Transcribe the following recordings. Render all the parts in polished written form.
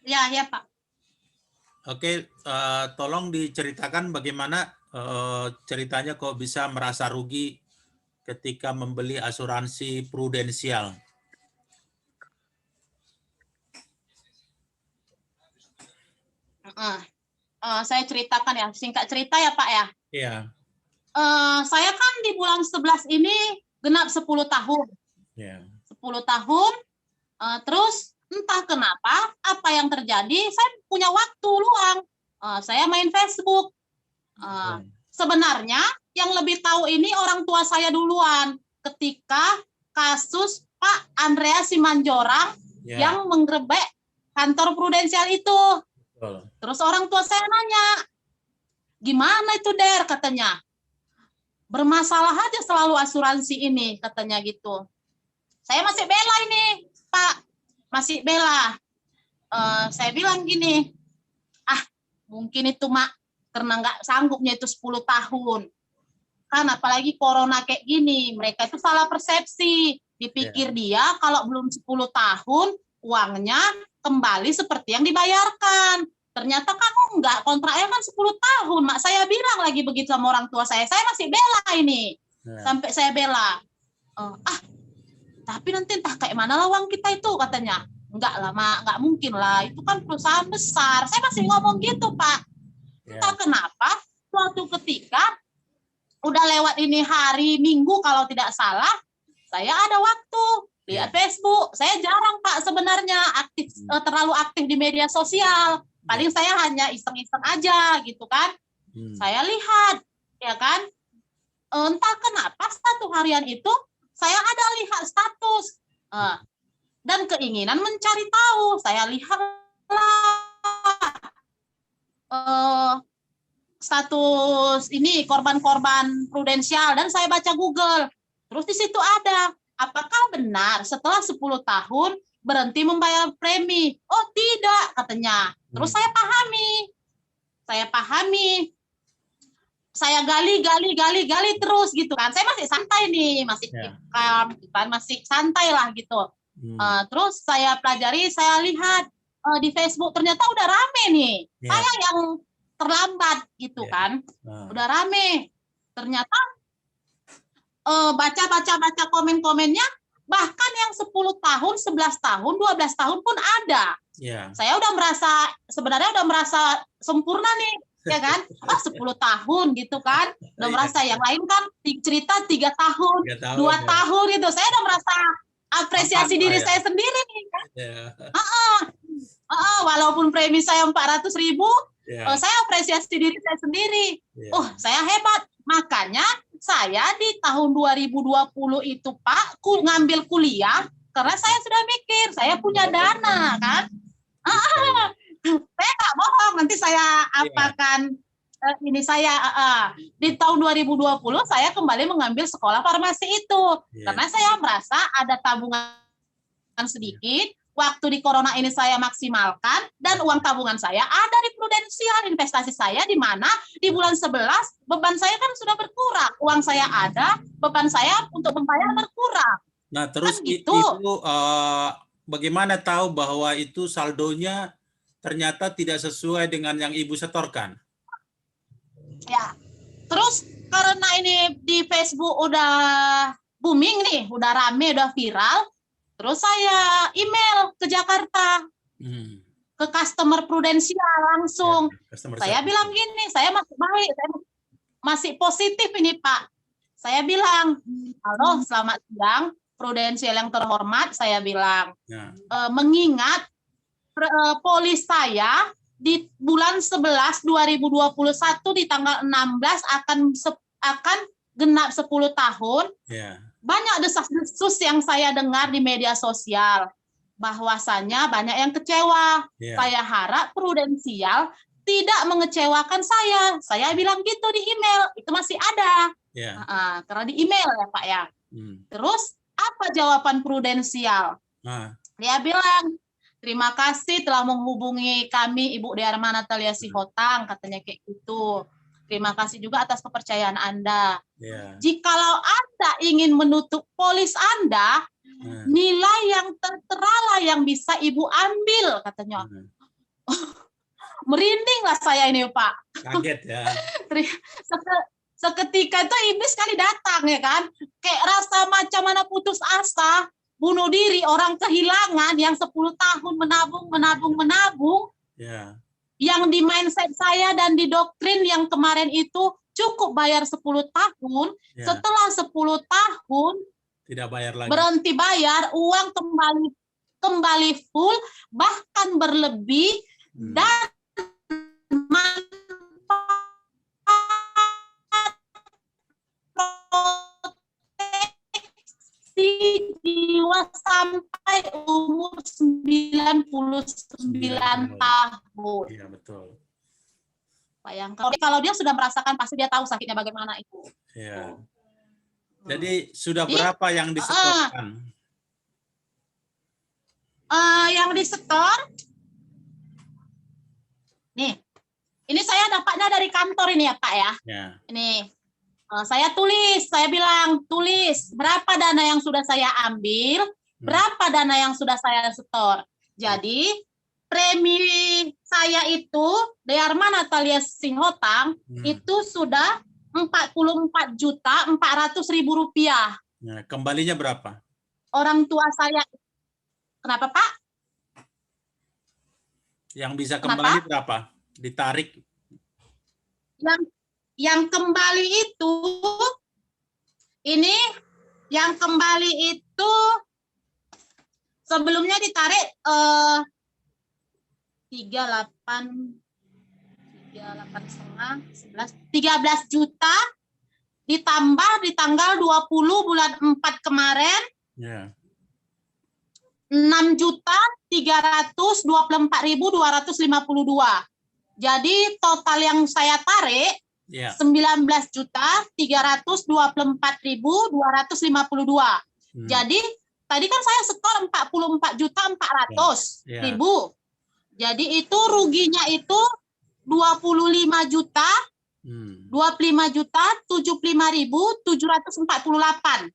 Ya, ya Pak. Oke, tolong diceritakan bagaimana ceritanya kok bisa merasa rugi ketika membeli asuransi prudensial. Saya ceritakan ya, singkat cerita ya Pak ya. Iya. Saya kan di bulan 11 ini genap 10 tahun. Yeah. 10 tahun, terus entah kenapa, apa yang terjadi, saya punya waktu luang. Saya main Facebook. Sebenarnya yang lebih tahu ini orang tua saya duluan ketika kasus Pak Andreas Simanjorang yang menggerebek kantor prudensial itu. Terus orang tua saya nanya, gimana itu Der, katanya. Bermasalah aja selalu asuransi ini, katanya gitu. Saya masih bela ini, Pak. Masih bela. Saya bilang gini, mungkin itu Mak, karena nggak sanggupnya itu 10 tahun. Kan apalagi corona kayak gini, mereka itu salah persepsi. Dipikir dia kalau belum 10 tahun, uangnya kembali seperti yang dibayarkan. Ternyata kan enggak, kontraknya kan 10 tahun. Mak saya bilang lagi begitu sama orang tua saya masih bela ini. Sampai saya bela. Tapi nanti entah kayak mana lah uang kita itu, katanya. Enggak lah, Mak, enggak mungkin lah. Itu kan perusahaan besar. Saya masih ngomong gitu, Pak. Entah kenapa, suatu ketika, udah lewat ini hari Minggu kalau tidak salah, saya ada waktu lihat Facebook. Saya jarang Pak sebenarnya terlalu aktif di media sosial. Paling saya hanya iseng-iseng aja gitu kan. Saya lihat, ya kan. Entah kenapa satu harian itu saya ada lihat status dan keinginan mencari tahu. Saya lihatlah status ini korban-korban prudensial dan saya baca Google. Terus di situ ada, apakah benar setelah 10 tahun berhenti membayar premi? Oh tidak, katanya. Terus saya pahami. Saya gali terus gitu kan. Saya masih santai nih, masih kan, masih santai lah gitu. Terus saya pelajari, saya lihat di Facebook ternyata udah rame nih. Saya yang terlambat gitu kan. Udah rame. Ternyata baca komen-komennya bahkan yang 10 tahun, 11 tahun, 12 tahun pun ada. Saya sebenarnya udah merasa sempurna nih, ya kan? 10 tahun gitu kan. Udah merasa yang lain kan cerita 3 tahun, 2 tahun gitu. Saya udah merasa apresiasi diri saya sendiri nih kan. Walaupun premi saya 400.000, saya apresiasi diri saya sendiri. Saya hebat. Makanya saya di tahun 2020 itu Pak, ngambil kuliah karena saya sudah mikir, saya punya dana kan. Saya nggak bohong, nanti saya apakan ini saya di tahun 2020 saya kembali mengambil sekolah farmasi itu karena saya merasa ada tabungan sedikit. Waktu di corona ini saya maksimalkan dan uang tabungan saya ada di prudensial, investasi saya di mana di bulan 11 beban saya kan sudah berkurang, uang saya ada, beban saya untuk membayar berkurang. Nah terus kan gitu. Itu bagaimana tahu bahwa itu saldonya ternyata tidak sesuai dengan yang Ibu setorkan? Ya, terus karena ini di Facebook udah booming nih, udah rame, udah viral, terus saya email ke Jakarta, ke customer prudensial langsung. Saya bilang gini, saya masih baik, saya masih positif ini Pak. Saya bilang, halo selamat siang, prudensial yang terhormat, saya bilang, mengingat polis saya di bulan 11 2021 di tanggal 16 akan genap 10 tahun. Banyak desas-desus yang saya dengar di media sosial bahwasanya banyak yang kecewa. Saya harap prudensial tidak mengecewakan saya. Saya bilang gitu di email, itu masih ada. Karena di email ya Pak ya. Terus apa jawaban prudensial? Dia bilang, terima kasih telah menghubungi kami Ibu Dearma Natalia Sihotang, katanya kayak gitu. Terima kasih juga atas kepercayaan Anda. Jikalau Anda ingin menutup polis Anda, nilai yang tertera lah yang bisa Ibu ambil, katanya. Merinding lah saya ini, Pak. Kaget ya. Seketika itu iblis kali datang ya kan, kayak rasa macam mana putus asa, bunuh diri, orang kehilangan yang 10 tahun menabung, Ya. yang di mindset saya dan di doktrin yang kemarin itu cukup bayar 10 tahun, Ya. setelah 10 tahun Tidak bayar lagi. berhenti bayar, uang kembali full, bahkan berlebih, dan proteksi jiwa sampai umur 99 tahun. Iya, betul. Bayangkan, kalau dia sudah merasakan, pasti dia tahu sakitnya bagaimana itu. Iya. Jadi sudah berapa yang disetorkan? Yang disetor, nih, ini saya dapatnya dari kantor ini ya Pak ya. Ya. Ini saya bilang tulis berapa dana yang sudah saya ambil, berapa dana yang sudah saya setor. Jadi premi saya itu Dearma Natalia Singhotang itu sudah 44.400.000 rupiah. Ya, kembalinya berapa? Orang tua saya, kenapa Pak? Yang bisa kembali berapa? Ditarik? Yang kembali itu, ini yang kembali itu sebelumnya ditarik 13 juta, ditambah di tanggal 20 bulan 4 kemarin, 6.324.252. Jadi total yang saya tarik 19.324.252. Jadi tadi kan saya setor 44.400.000. Jadi itu ruginya itu 25.075.075.748.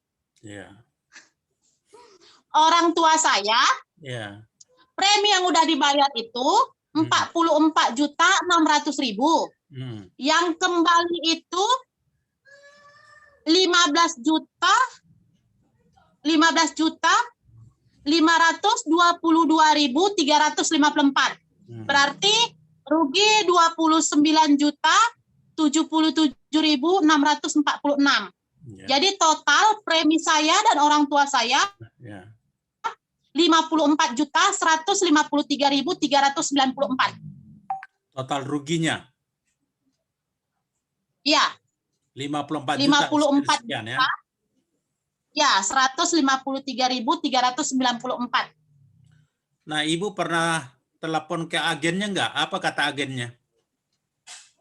Orang tua saya, premi yang udah dibayar itu 44.600.000. Yang kembali itu 15.522.354. Berarti rugi 29.077.646. Jadi total premi saya dan orang tua saya 54.153.394. Total ruginya? Iya. 54 juta. 54 sekian, ya? Ya, 153.394. Nah, Ibu pernah telepon ke agennya nggak? Apa kata agennya?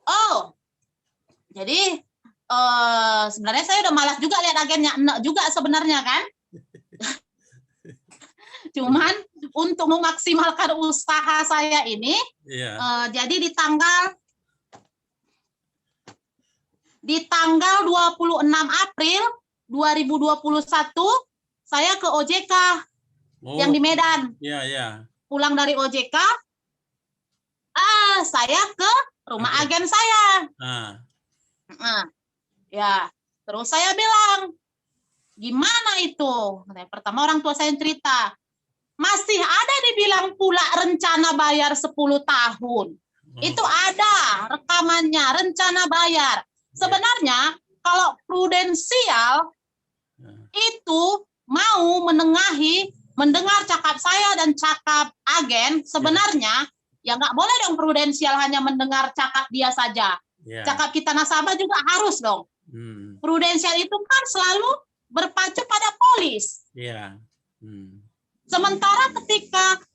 Oh, jadi sebenarnya saya udah malas juga lihat agennya, enak juga sebenarnya kan. Cuman untuk memaksimalkan usaha saya ini, jadi di tanggal 26 April 2021 saya ke OJK yang di Medan. Pulang dari OJK, saya ke rumah agen saya. Terus saya bilang, gimana itu? Pertama orang tua saya cerita, masih ada dibilang pula rencana bayar 10 tahun. Itu ada rekamannya, rencana bayar. Sebenarnya kalau prudensial itu mau mendengar cakap saya dan cakap agen, sebenarnya ya nggak boleh dong prudensial hanya mendengar cakap dia saja. Cakap kita nasabah juga harus dong. Prudensial itu kan selalu berpacu pada polis. Sementara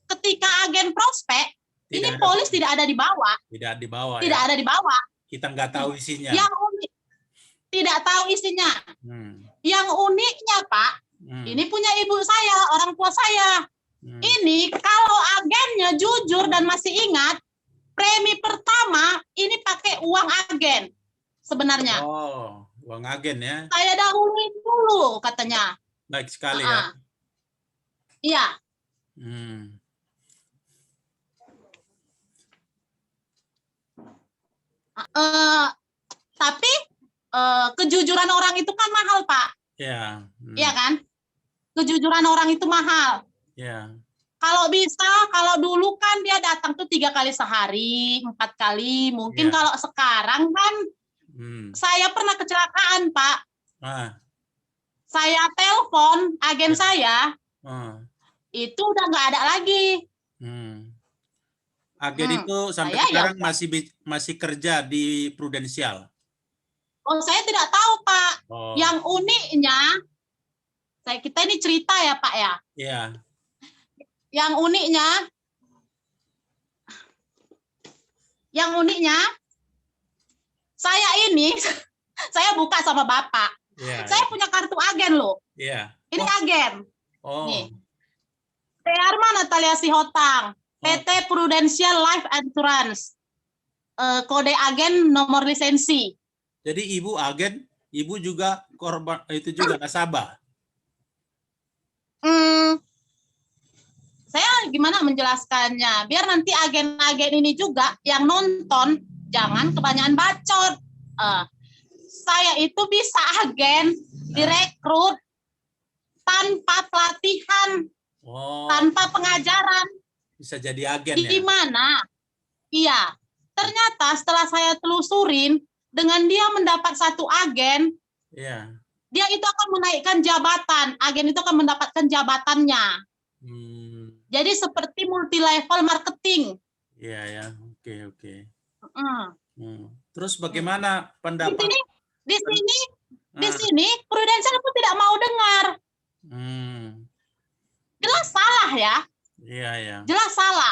ketika agen prospek, ini polis tidak ada di bawah. Tidak di bawah. Tidak ada di bawah. Kita nggak tahu isinya. Yang unik, tidak tahu isinya. Yang uniknya Pak, ini punya ibu saya, orang tua saya. Ini kalau agennya jujur dan masih ingat, premi pertama ini pakai uang agen sebenarnya. Oh, uang agen ya. Saya dahului dulu katanya. Baik sekali ya. Iya. Eh, tapi kejujuran orang itu kan mahal, Pak. Ya. Iya kan? Kejujuran orang itu mahal. Ya. Kalau bisa, kalau dulu kan dia datang tuh 3 kali sehari, 4 kali. Mungkin Ya. kalau sekarang kan saya pernah kecelakaan, Pak. Ah. Saya telepon agen Ya. saya, itu udah nggak ada lagi. Agen itu sampai Saya ya sekarang udah. masih kerja di Prudensial. Oh, saya tidak tahu, Pak. Oh. Yang uniknya, kita ini cerita ya, Pak ya. Ya. Yang uniknya, saya ini, saya buka sama Bapak. Ya. Saya punya kartu agen loh. Ya. Ini agen. Oh. Nih. Arma Natalia Sihotang, PT Prudential Life Insurance. Kode agen, nomor lisensi. Jadi ibu agen, ibu juga korban, itu juga nasabah. Saya gimana menjelaskannya? Biar nanti agen-agen ini juga yang nonton jangan kebanyakan bacot. Saya itu bisa agen direkrut tanpa pelatihan, tanpa pengajaran. Bisa jadi agen ya? Di mana? Iya. Ternyata setelah saya telusurin, dengan dia mendapat satu agen, dia itu akan menaikkan jabatan. Agen itu akan mendapatkan jabatannya. Jadi seperti multi level marketing. Iya ya, oke. Terus bagaimana pendapat? Di sini Prudential pun tidak mau dengar. Jelas salah ya. Iya. Jelas salah.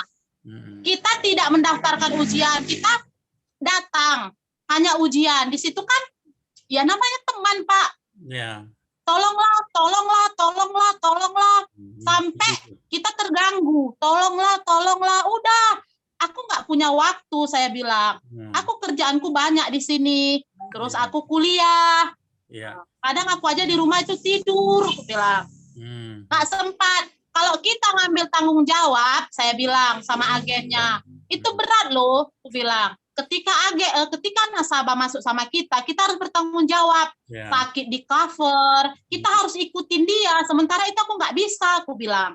Kita tidak mendaftarkan ujian, kita datang hanya ujian. Di situ kan ya namanya teman, Pak. Iya. Tolonglah. Sampai kita terganggu. Tolonglah. Udah, aku nggak punya waktu, saya bilang. Aku kerjaanku banyak di sini. Terus aku kuliah. Kadang aku aja di rumah itu tidur, aku bilang. Nggak sempat. Kalau kita ngambil tanggung jawab, saya bilang sama agennya, itu berat loh, aku bilang. Ketika nasabah masuk sama kita harus bertanggung jawab. Sakit di cover, kita harus ikutin dia. Sementara itu aku nggak bisa, aku bilang.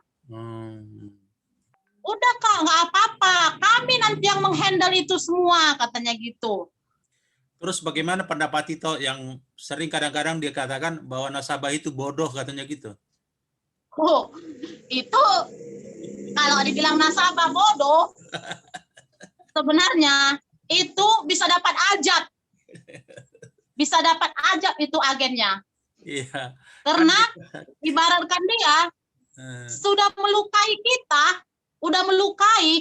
Udah Kak, nggak apa-apa. Kami nanti yang menghandle itu semua, katanya gitu. Terus bagaimana pendapat Tito yang sering kadang-kadang dia katakan bahwa nasabah itu bodoh, katanya gitu? Oh, itu kalau dibilang nasabah bodoh, sebenarnya itu bisa dapat ajab. Bisa dapat ajab itu agennya. Iya. Karena ibaratkan dia sudah melukai kita,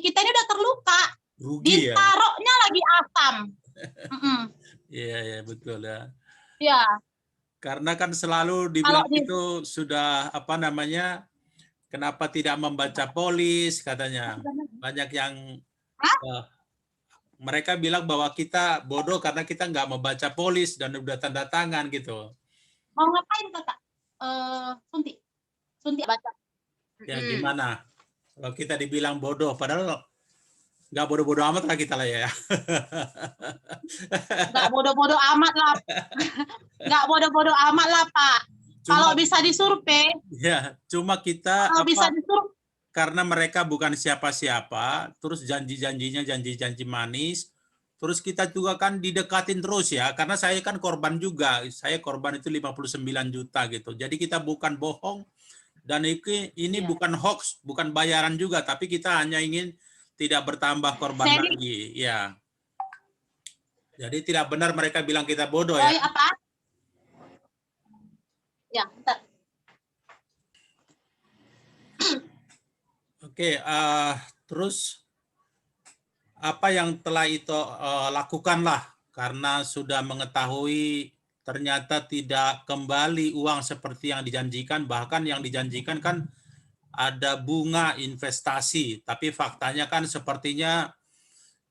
kita ini udah terluka. Rugi ditaruhnya lagi asam. Iya, betul ya. Iya. Karena kan selalu dibilang itu sudah kenapa tidak membaca polis, katanya. Banyak yang mereka bilang bahwa kita bodoh karena kita nggak membaca polis dan udah tanda tangan gitu. Mau ngapain Kakak? Suntik baca. Ya gimana? Kalau kita dibilang bodoh, padahal nggak bodoh-bodoh amat lah kita lah ya. Nggak bodoh-bodoh amat lah. Nggak bodoh-bodoh amat lah, Pak. Kalau bisa disurvei. Ya, cuma kita bisa disurvei. Karena mereka bukan siapa-siapa, terus janji-janjinya janji-janji manis, terus kita juga kan didekatin terus ya, karena saya kan korban juga, saya korban itu 59 juta gitu. Jadi kita bukan bohong, dan ini bukan hoax, bukan bayaran juga, tapi kita hanya ingin tidak bertambah korban lagi, ya. Jadi tidak benar mereka bilang kita bodoh ya. Apa? Ya, bentar. Oke, terus apa yang telah itu lakukanlah karena sudah mengetahui ternyata tidak kembali uang seperti yang dijanjikan, bahkan yang dijanjikan kan ada bunga investasi, tapi faktanya kan sepertinya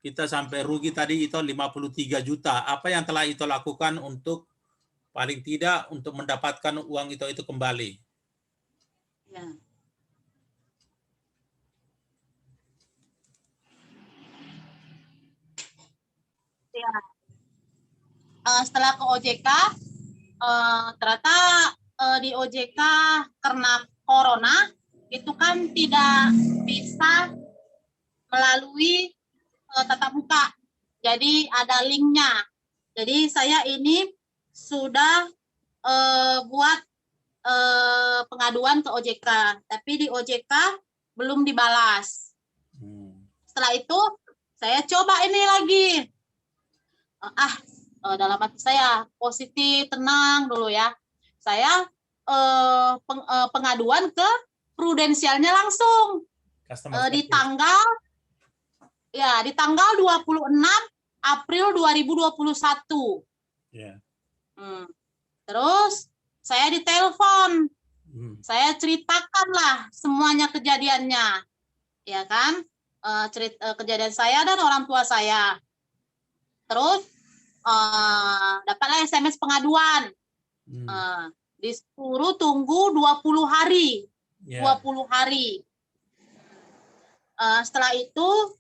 kita sampai rugi tadi itu 53 juta. Apa yang telah itu lakukan untuk paling tidak untuk mendapatkan uang itu kembali? Ya. Ya, setelah ke OJK, ternyata di OJK karena corona itu kan tidak bisa melalui tatap muka. Jadi ada linknya. Jadi saya ini sudah buat pengaduan ke OJK, tapi di OJK belum dibalas. Setelah itu saya coba ini lagi. Dalam hati saya positif, tenang dulu ya. Saya pengaduan ke prudensialnya langsung di tanggal 26 April 2021. Yeah. Terus saya ditelepon. Saya ceritakanlah semuanya kejadiannya. Ya kan? Kejadian saya dan orang tua saya. Terus dapatlah SMS pengaduan. Disuruh tunggu 20 hari. Yeah. 20 hari. Setelah itu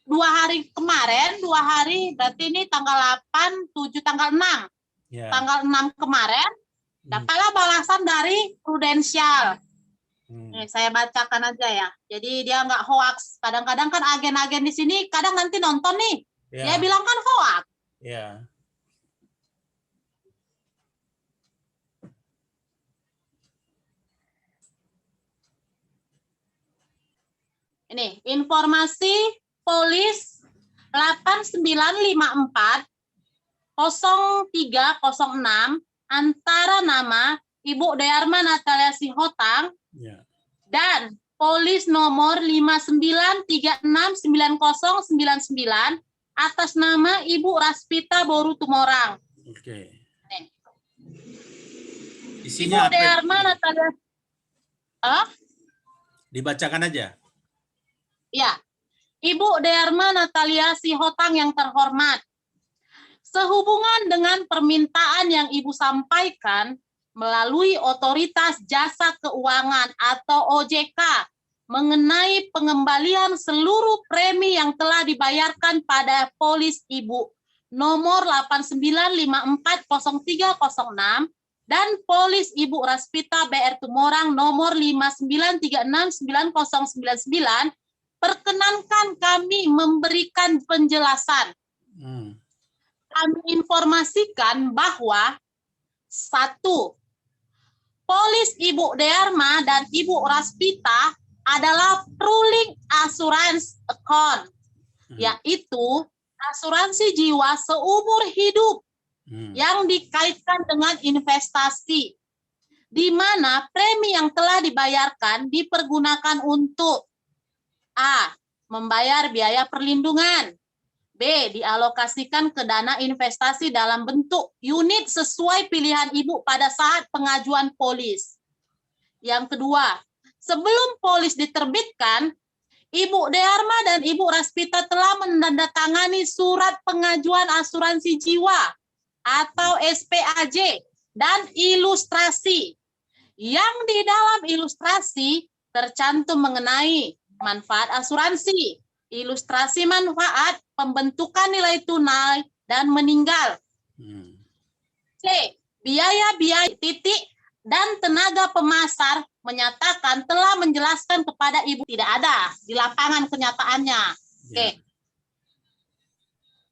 2 hari kemarin, 2 hari berarti ini tanggal 8, 7, tanggal 6. Yeah. Tanggal 6 kemarin dapatlah balasan dari prudensial. Nih, saya bacakan aja ya. Jadi dia nggak hoax. Kadang-kadang kan agen-agen di sini kadang nanti nonton nih. Yeah. Dia bilang kan hoax. Yeah. Ini informasi Polis 8954 0306 antara nama Ibu Dearma Natalia Sihotang dan Polis nomor 59369099 atas nama Ibu Raspita Boru Tumorang. Oke. Ibu Dearma Natalia. Dibacakan aja. Ya, Ibu Dearma Natalia Sihotang yang terhormat, sehubungan dengan permintaan yang Ibu sampaikan melalui Otoritas Jasa Keuangan atau OJK mengenai pengembalian seluruh premi yang telah dibayarkan pada polis Ibu nomor 89540306 dan polis Ibu Raspita BR Tumorang nomor 59369099, perkenankan kami memberikan penjelasan. Kami informasikan bahwa 1. Polis Ibu Dearma dan Ibu Raspita adalah ruling assurance account, yaitu asuransi jiwa seumur hidup yang dikaitkan dengan investasi, di mana premi yang telah dibayarkan dipergunakan untuk A. Membayar biaya perlindungan. B. Dialokasikan ke dana investasi dalam bentuk unit sesuai pilihan Ibu pada saat pengajuan polis. Yang kedua, sebelum polis diterbitkan, Ibu Dearma dan Ibu Raspita telah menandatangani surat pengajuan asuransi jiwa atau SPAJ dan ilustrasi. Yang di dalam ilustrasi tercantum mengenai manfaat asuransi, ilustrasi manfaat, pembentukan nilai tunai, dan meninggal. C. Biaya-biaya titik dan tenaga pemasar menyatakan telah menjelaskan kepada Ibu tidak ada di lapangan kenyataannya. Oke.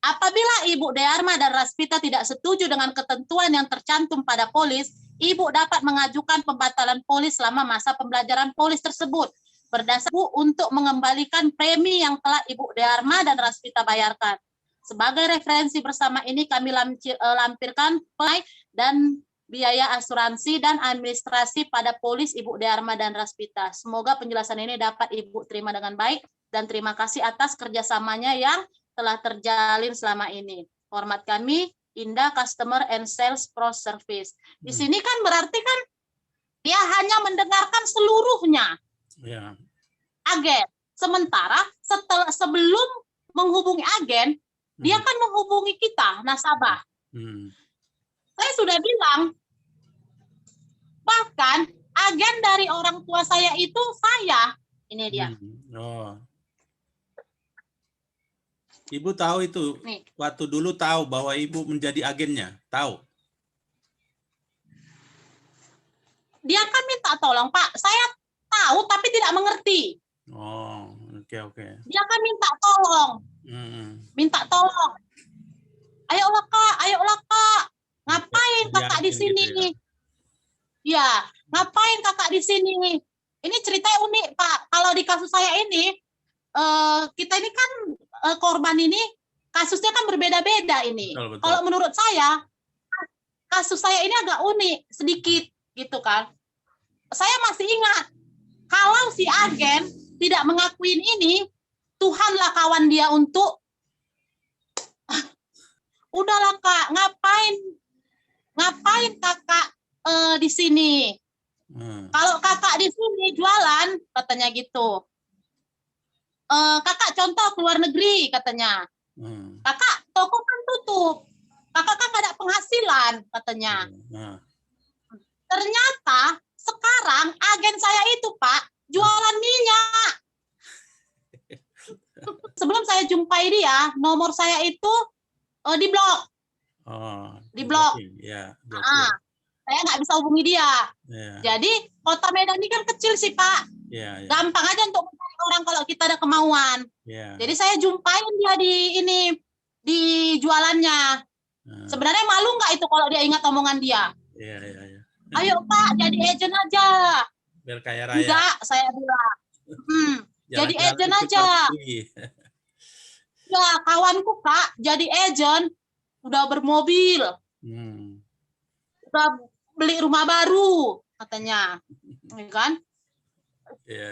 Apabila Ibu Dearma dan Raspita tidak setuju dengan ketentuan yang tercantum pada polis, Ibu dapat mengajukan pembatalan polis selama masa pembelajaran polis tersebut berdasar untuk mengembalikan premi yang telah Ibu Dearma dan Raspita bayarkan. Sebagai referensi bersama ini kami lampirkan dan biaya asuransi dan administrasi pada polis Ibu Dearma dan Raspita. Semoga penjelasan ini dapat Ibu terima dengan baik dan terima kasih atas kerjasamanya yang telah terjalin selama ini. Hormat kami, Indah Customer and Sales Pro Service. Di sini kan berarti kan dia hanya mendengarkan seluruhnya. Ya. Agen. Sementara sebelum menghubungi agen, dia kan menghubungi kita, nasabah. Saya sudah bilang, bahkan agen dari orang tua saya itu saya. Ini dia. Ibu tahu itu, Nih, waktu dulu tahu bahwa Ibu menjadi agennya, tahu? dia kan minta tolong, Pak. Saya tahu tapi tidak mengerti. Oh, oke. Dia kan minta tolong, Hmm. minta tolong. Ayolah Kak. Ngapain Kakak di Diagen sini? gitu ya. Ya, ngapain Kakak di sini? Ini ceritanya unik, Pak. Kalau di kasus saya ini, kita ini kan korban ini kasusnya kan berbeda-beda ini. Betul. Kalau menurut saya, kasus saya ini agak unik sedikit gitu kan. Saya masih ingat kalau si agen tidak mengakuin ini, Tuhanlah kawan dia untuk udahlah Kak, ngapain Kakak di sini? Kalau Kakak di sini jualan, katanya gitu. Kakak contoh ke luar negeri, katanya. Kakak, toko kan tutup. Kakak kan gak ada penghasilan, katanya. Ternyata sekarang agen saya itu, Pak, jualan minyak. Sebelum saya jumpai dia, nomor saya itu di blok. Di blok. Ya, saya nggak bisa hubungi dia. ya. Jadi kota Medan ini kan kecil sih, Pak. Ya. Gampang aja untuk mencari orang kalau kita ada kemauan. Ya. Jadi saya jumpain dia di jualannya. Sebenarnya malu nggak itu kalau dia ingat omongan dia? Ya. Ayo Pak, jadi agent aja. Biar kaya raya. Enggak, saya bilang. Jadi agent aja. Ya, kawanku Kak, jadi agent, udah bermobil, udah beli rumah baru, katanya, kan? Ya.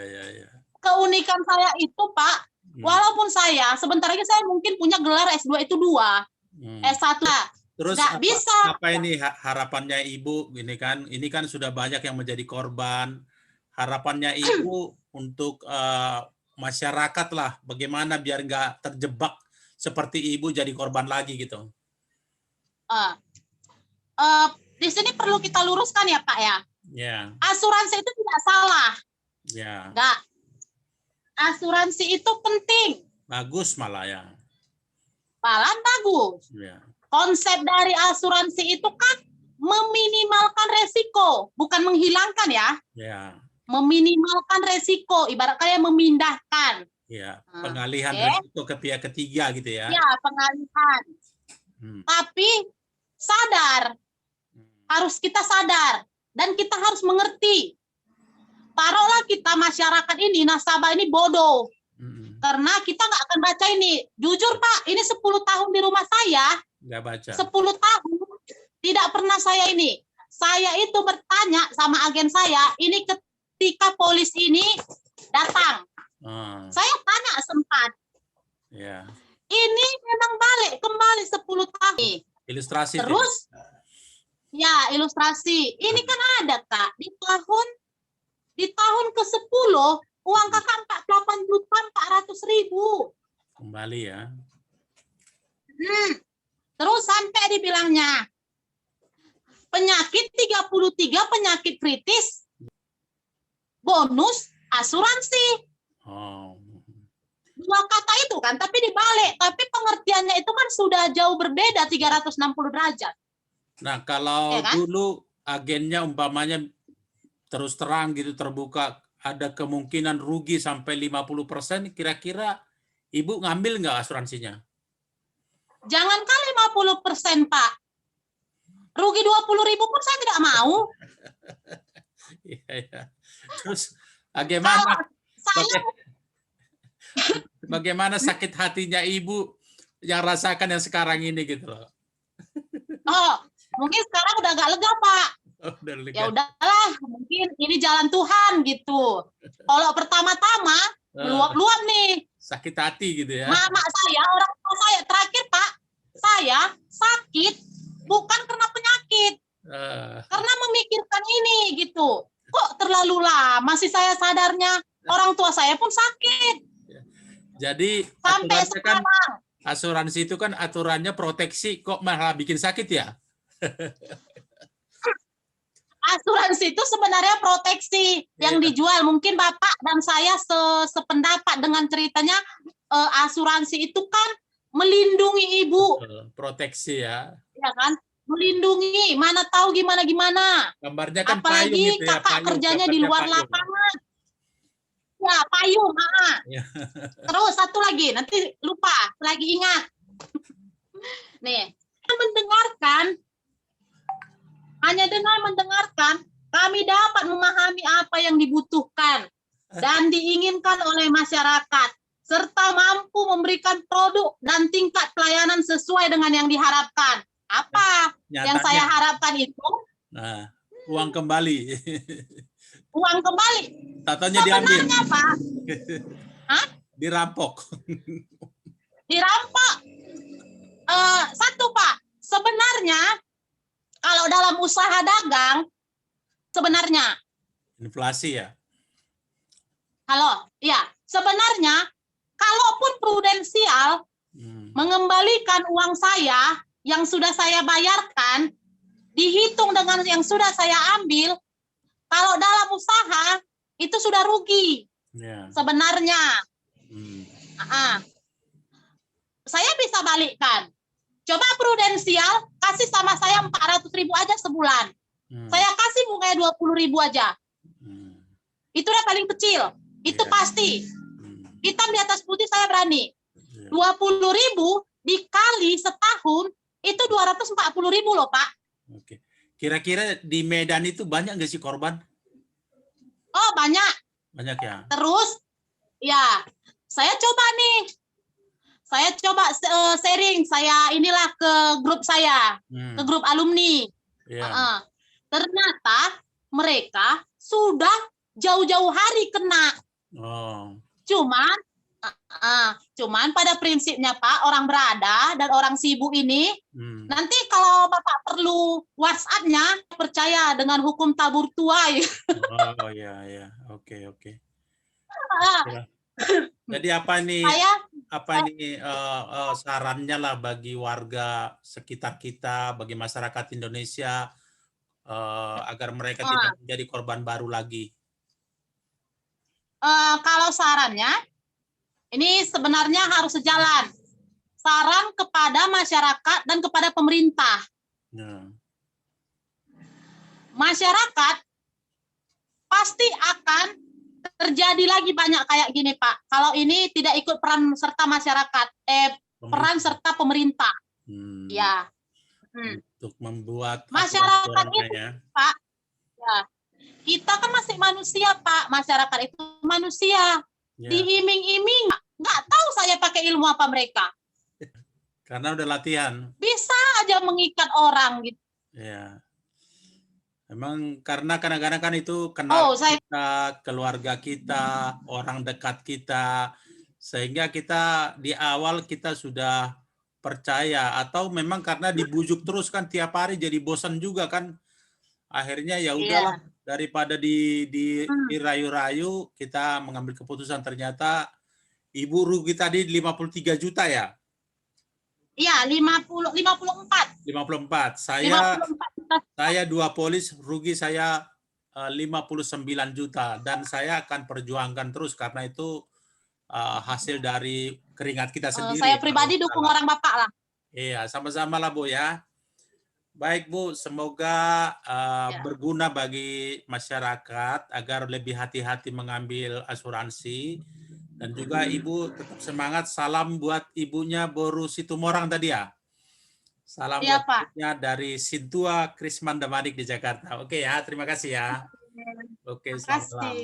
Keunikan saya itu Pak, walaupun saya sebentar lagi saya mungkin punya gelar S2 itu 2, S1 lah. Terus apa ini harapannya Ibu? Ini kan sudah banyak yang menjadi korban. Harapannya Ibu untuk masyarakat lah, bagaimana biar nggak terjebak seperti Ibu jadi korban lagi gitu. Di sini perlu kita luruskan ya Pak ya. Ya. Asuransi itu tidak salah. Ya. Enggak. Asuransi itu penting. Bagus malah ya. Malah bagus. Ya. Konsep dari asuransi itu kan meminimalkan resiko, bukan menghilangkan ya. Ya. Meminimalkan resiko, ibarat kayak memindahkan. Ya, pengalihan resiko ke pihak ketiga gitu ya. Ya, pengalihan. Tapi sadar, harus kita sadar dan kita harus mengerti. Taruhlah kita masyarakat ini, nasabah ini bodoh. Karena kita nggak akan baca ini. Jujur Pak, ini 10 tahun di rumah saya. Nggak baca. 10 tahun tidak pernah saya ini. Saya itu bertanya sama agen saya, ini ketika polis ini datang. Saya tanya sempat. Ya. Ini memang balik kembali 10 tahun. Ilustrasi. Terus ya, ilustrasi. Ini kan ada Kak, di tahun ke-10 uang Kakak 48.400.000. Kembali ya. Terus sampai dibilangnya penyakit 33 penyakit kritis bonus asuransi. Dua kata itu kan, tapi dibalik. Tapi pengertiannya itu kan sudah jauh berbeda 360 derajat. Nah, kalau ya kan? dulu agennya umpamanya terus terang gitu terbuka, ada kemungkinan rugi sampai 50%, kira-kira Ibu ngambil nggak asuransinya? Jangankan 50%, Pak. Rugi 20.000 pun saya tidak mau. Iya. Terus bagaimana sakit hatinya Ibu yang rasakan yang sekarang ini gitu loh? Oh, mungkin sekarang udah agak lega, Pak. Udah lega. Ya udahlah, mungkin ini jalan Tuhan gitu. Kalau pertama-tama meluap-luap nih. Sakit hati gitu ya. Mama saya, orang tua saya terakhir Pak, saya sakit bukan karena penyakit, karena memikirkan ini gitu. Kok terlalu lama sih saya sadarnya, orang tua saya pun sakit. Jadi sampai sekarang. Kan, asuransi itu kan aturannya proteksi, kok malah bikin sakit ya? Asuransi itu sebenarnya proteksi yang dijual. Mungkin Bapak dan saya sependapat dengan ceritanya. Asuransi itu kan melindungi ibu, Proteksi ya. ya kan? Melindungi, mana tahu gimana-gimana. Gambarnya kan payung Apalagi itu ya, kakak payung. kerjanya di Gambarnya luar payung. lapangan. Ya, payung. Ya. Terus satu lagi, nanti lupa, lagi ingat. Nih, hanya dengan mendengarkan, kami dapat memahami apa yang dibutuhkan dan diinginkan oleh masyarakat, serta mampu memberikan produk dan tingkat pelayanan sesuai dengan yang diharapkan. Apa yang saya Nyatanya. harapkan itu? Nah, uang kembali. Uang kembali. Tatonya diambil. Sebenarnya, Pak. Hah? Dirampok. Dirampok. Satu, Pak. Sebenarnya, kalau dalam usaha dagang, sebenarnya. Inflasi ya. Halo, ya. Sebenarnya, kalaupun prudensial mengembalikan uang saya yang sudah saya bayarkan, dihitung dengan yang sudah saya ambil, kalau dalam usaha itu sudah rugi. Ya. Sebenarnya. Saya bisa balikkan. Coba prudensial kasih sama saya 400.000 aja sebulan. Saya kasih bunganya 20.000 aja. Itu udah paling kecil. Itu pasti. Hitam di atas putih saya berani. 20.000 dikali setahun itu 240.000 loh, Pak. Oke. Kira-kira di Medan itu banyak nggak sih korban? Oh, banyak. Banyak ya. Terus, ya, saya coba sharing, saya inilah ke grup saya, ke grup alumni. Ternyata mereka sudah jauh-jauh hari kena. Cuman pada prinsipnya, Pak, orang berada dan orang sibuk ini, nanti kalau Bapak perlu WhatsApp-nya, percaya dengan hukum tabur tuai. Oh ya. Oke. Jadi apa ini sarannya lah bagi warga sekitar kita, bagi masyarakat Indonesia agar mereka tidak menjadi korban baru lagi? Kalau sarannya, ini sebenarnya harus sejalan. Saran kepada masyarakat dan kepada pemerintah. Masyarakat pasti akan terjadi lagi banyak kayak gini, Pak. Kalau ini tidak ikut peran serta masyarakat, peran serta pemerintah. Ya. Untuk membuat masyarakat itu, Pak. Ya. Kita kan masih manusia, Pak. Masyarakat itu manusia. Ya. Diiming-iming, nggak tahu saya pakai ilmu apa mereka. Karena udah latihan. Bisa aja mengikat orang gitu. Ya. Memang karena kadang-kadang kan itu kenal kita, keluarga kita, orang dekat kita, sehingga kita di awal kita sudah percaya, atau memang karena dibujuk terus kan tiap hari jadi bosan juga kan. Akhirnya ya udahlah, daripada dirayu-rayu, kita mengambil keputusan. Ternyata Ibu rugi tadi 53 juta ya? Iya, 54. Saya 2 polis, rugi saya 59 juta, dan saya akan perjuangkan terus karena itu hasil dari keringat kita sendiri. Saya pribadi dukung orang Bapak lah. Iya, sama-sama lah Bu ya. Baik Bu, semoga berguna bagi masyarakat agar lebih hati-hati mengambil asuransi. Dan juga Ibu tetap semangat. Salam buat ibunya Boru Situmorang tadi ya. Salam buat ibunya dari Sintua Krismanda Manik di Jakarta. Oke ya, terima kasih ya. Oke, selamat malam.